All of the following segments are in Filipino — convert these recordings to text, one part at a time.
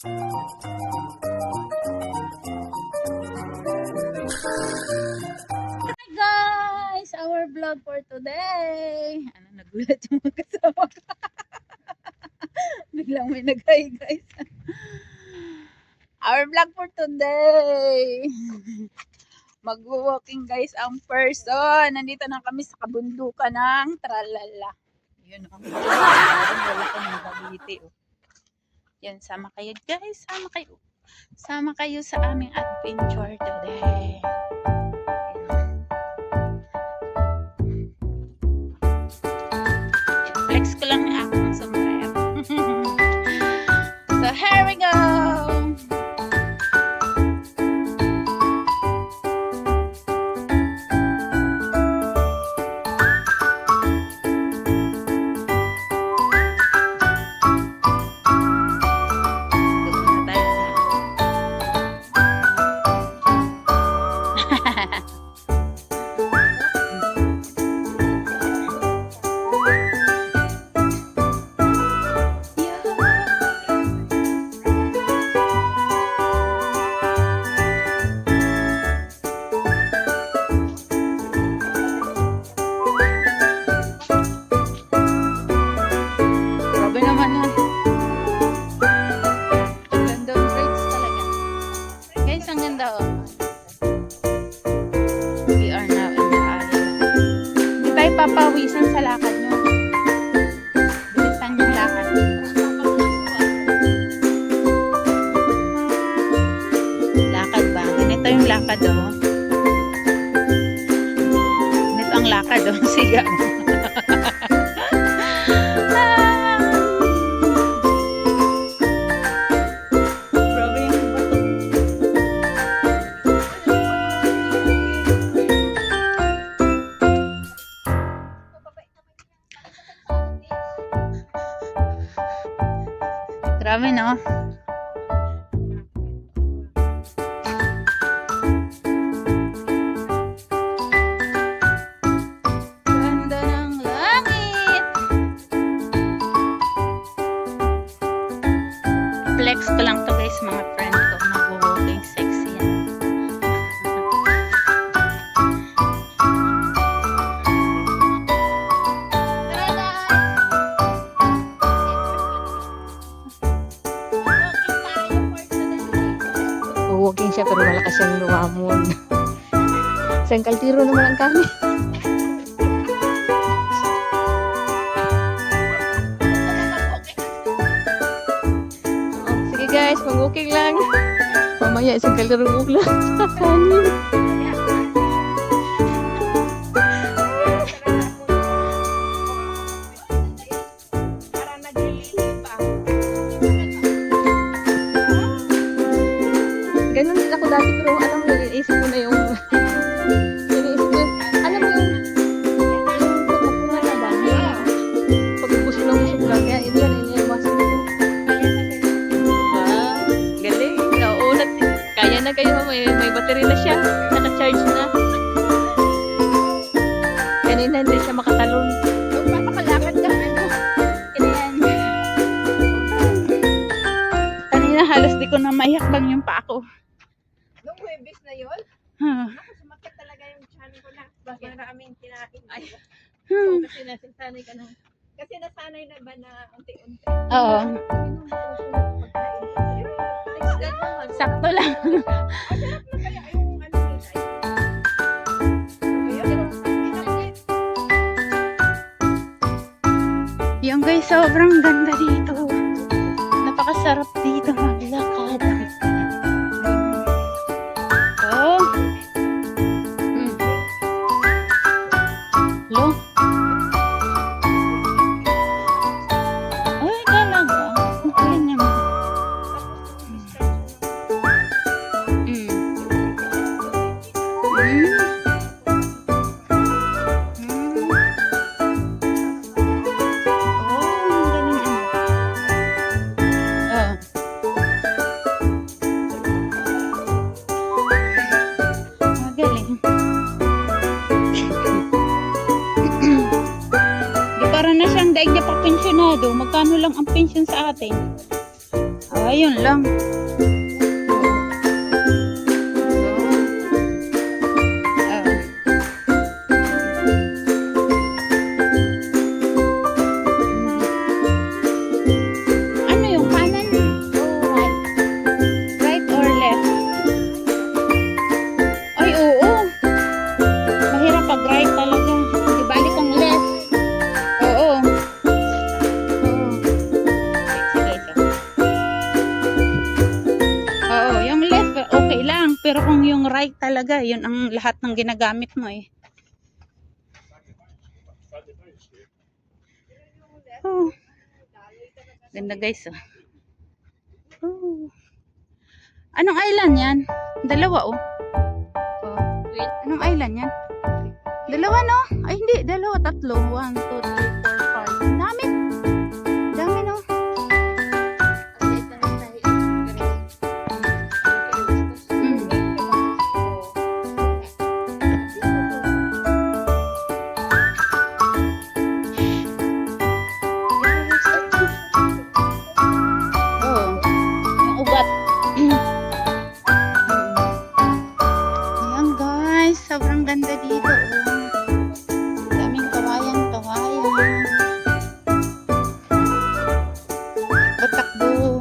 Hi guys! Our vlog for today. Ano, nagulat yung mga kasama ko. Biglang may nag-hi guys. Our vlog for today. Mag-walking guys ang person. Nandito na kami sa kabundukan ng Tralala. Yun o. Wala ko ng Cavite o. Yan, sama kayo guys. Sama kayo. Sama kayo sa aming adventure today. Flex ko lang ang aking sombrero. So here we go. Papawisan sa lakad nyo. Bilisan yung lakad. Lakad ba? Ganito yung lakad oh. Ganito ang lakad oh. Siga mo. Grabe no? Ganda ng langit. Flex ko lang to guys mga friend ko. Mag-walking sexy yan. Walking siya pero malakas siyang lumamon. Isang kaltiro naman ang kami. Sige guys, mag-walking lang. Mamaya isang kaltiro lang sa kanin. Ganun din ako dati pero alam mo, iniisip ko na yung alam mo yung pagpupunga na ba? Pagpupuso lang gusto ko lang kaya ito yan, iniiwasan ko. Galing. Nauunat. Kaya na kayo, may battery na siya. Naka-charge na. Kanina hindi siya makatalon. Papakalakad ka ano? Kanina halos di ko na maihakbang yung paa ko. Nung Huwebes na yun, Huh. ako sumakit talaga yung tiyan ko na. Maraming kinain. Ay, Hmm. kasi nasanay ka na. Kasi nasanay na ba na unti-unti? Oo. Thanks God naman. Sakto lang. Ang sarap na kaya yung ano nila. Yung guys, sobrang ganda dito. Napakasarap dito maglakad. Oh. Lo. Ay, talaga. Okay naman. Mm. Para na siyang daig niya pa pensyonado. Magkano lang ang pensyon sa atin? Ayun lang. Ano yung kanan o right? Right or left? Ay, oo. Mahirap pag right talaga. Di bali kung left. Oo. Oo. Sige, ito. Oo, yung left, okay lang. Pero kung yung right talaga, yun ang lahat ng ginagamit mo eh. Oh. Ganda guys, oh. Oh. Anong island yan? Dalawa, oh. Oh. Anong island yan? Dalawa, no? Ay, hindi. Dalawa, tatlo. 1, 2, 3, 4, 5. Ang dami. Dami, no? Mm. Oh. Yung ugat. Ayan, guys. Sobrang ganda dito, oh. Daming kawayan. Patakbo.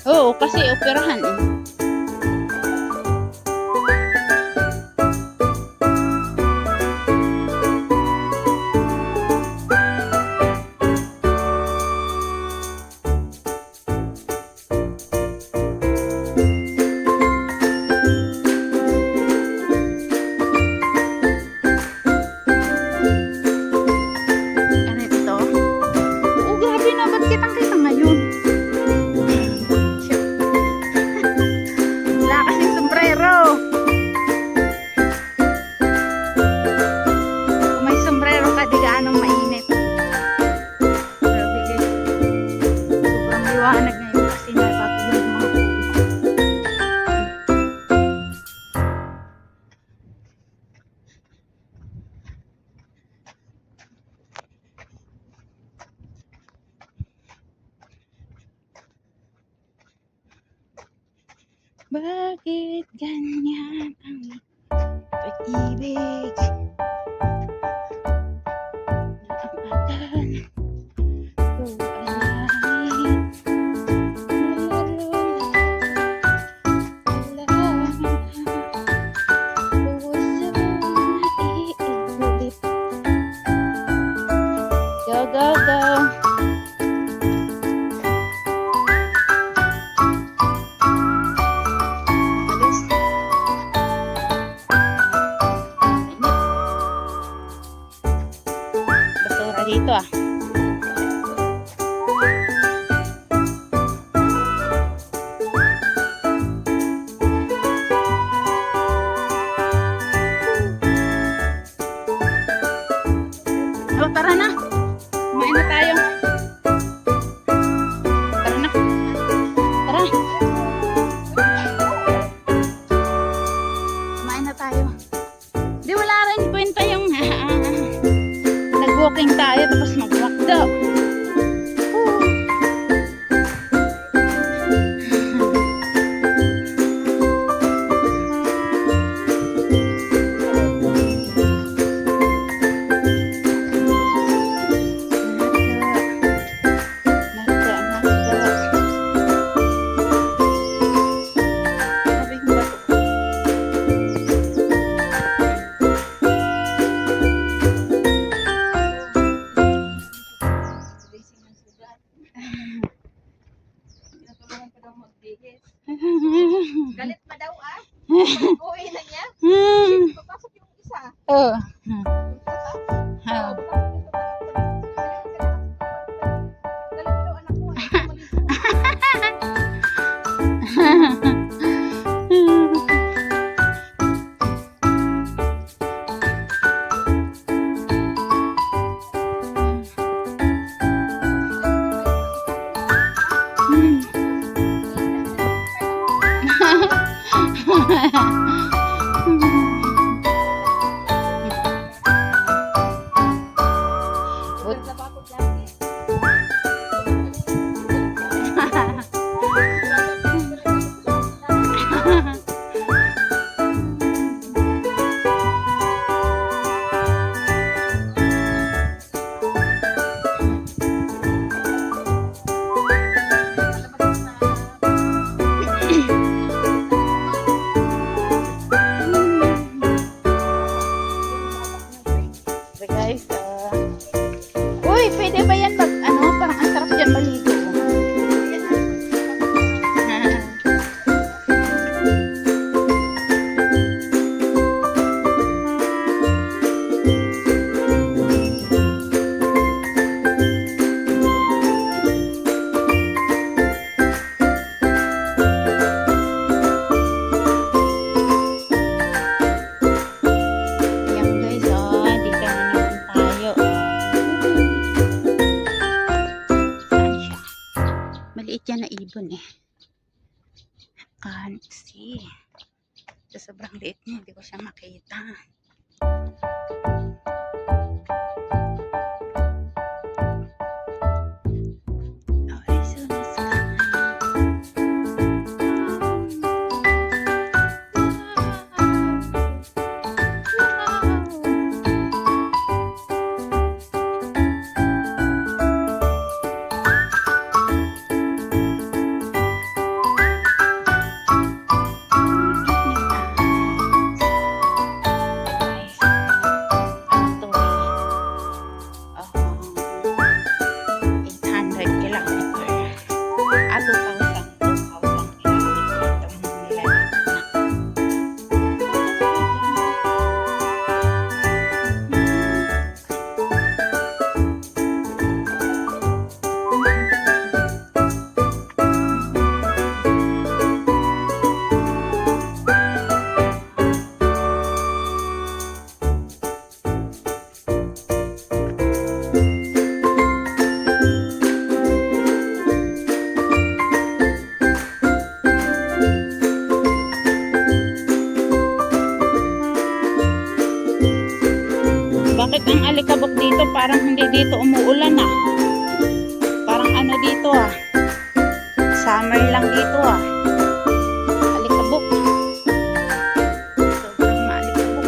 Oo, kasi operahan eh. Ano ito? Oo, grabe na. Ba't kitang-kita ngayon? Wala kasing sombrero. Kung may sombrero ka, di gaanong mainit. Grabe guys. Sobrang liwanag ngayon kasi napapagod yung mga puno. Bakit ganyan ang pag-ibig? Ang akal ko ay meron puso na iulit. Go, go, go! Alis. Basura dito ah. Oh, tara na. Kumain na tayo. Tara na. Tara. Kumain na tayo. Di wala rin kwenta yung nag-walking tayo tapos mag-walk daw. So guys, uy, pwede ba yan mag, ano, parang ang sarap dyan maligo. Yan guys, dito naman tayo. Saan siya? Maliit yan na ibon eh. Can't see. Sa sobrang liit niya, hindi ko siya makita. Okay, so bakit ang alikabok dito parang hindi dito umuulan ah? Parang ano dito ah? Summer lang dito ah. Alikabok. Sobrang maalikabok.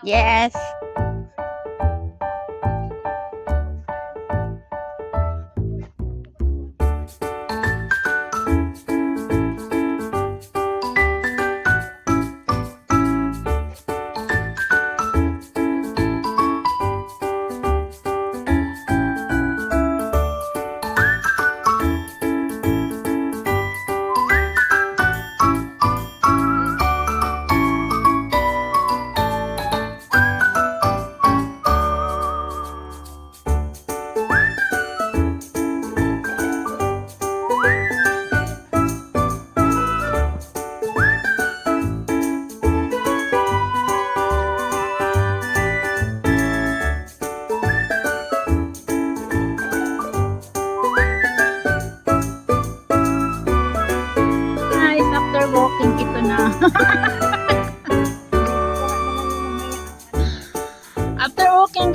Yes.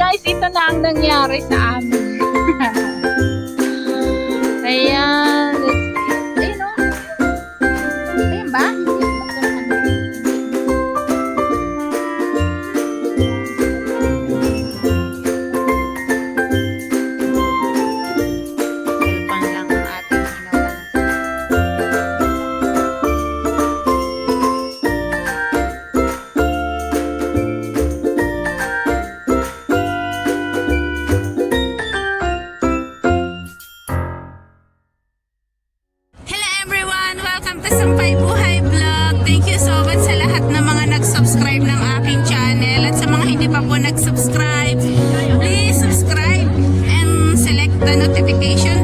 guys, ito na ang nangyari sa amin. Ayan. Ayun o. Ayun ba? Pang lang ang ating ginawa. Hello everyone! Welcome to Sampay Buhay Vlog. Thank you so much sa lahat ng mga nag-subscribe ng aking channel. At sa mga hindi pa po nag-subscribe, please subscribe and select the notification